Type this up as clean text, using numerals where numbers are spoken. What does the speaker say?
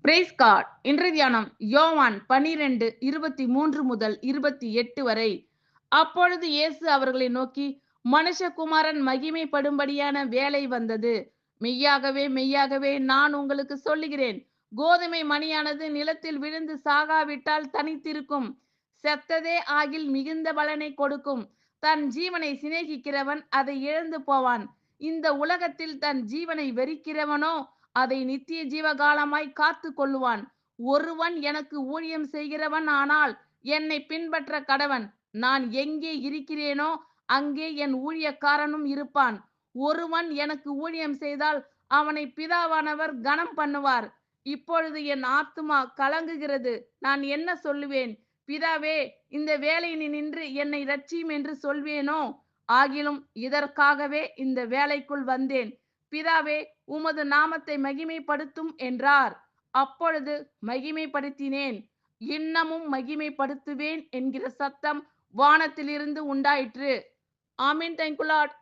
Price God. இன்றைய தியானம் யோவான் 12:23 முதல் 28 வரை. அப்பொழுது இயேசு அவர்களை நோக்கி, மனுஷகுமாரன் மகிமைப்படும்படியான வேலை வந்தது. மெய்யாகவே மெய்யாகவே நான் உங்களுக்கு சொல்லுகிறேன், கோதுமை மணியானது நிலத்தில் விழுந்து சாகாவிட்டால் தனித்திருக்கும், செத்ததே ஆகில் மிகுந்த பலனை கொடுக்கும். தன் ஜீவனை சிநேகிக்கிறவன் அதை இழந்து போவான். இந்த உலகத்தில் தன் ஜீவனை வெறுக்கிறவனோ அதை நித்திய ஜீவகாலமாய் காத்து கொள்ளுவான். ஒருவன் எனக்கு ஊழியம் செய்கிறவன் ஆனால் என்னை பின்பற்ற கடவன். நான் எங்கே இருக்கிறேனோ அங்கே என் ஊழியக்காரனும் இருப்பான். ஒருவன் எனக்கு ஊழியம் செய்தால் அவனை பிதாவானவர் கனம் பண்ணுவார். இப்பொழுது என் ஆத்துமா கலங்குகிறது. நான் என்ன சொல்லுவேன்? பிதாவே, இந்த வேலையினின்று என்னை இரட்சியும் என்று சொல்வேனோ? ஆகிலும் இதற்காகவே இந்த வேலைக்குள் வந்தேன். பிதாவே, உமது நாமத்தை மகிமைப்படுத்தும் என்றார். அப்பொழுது மகிமைப்படுத்தினேன், இன்னமும் மகிமைப்படுத்துவேன் என்கிற சத்தம் வானத்திலிருந்து உண்டாயிற்று. ஆமீன். Thank you Lord.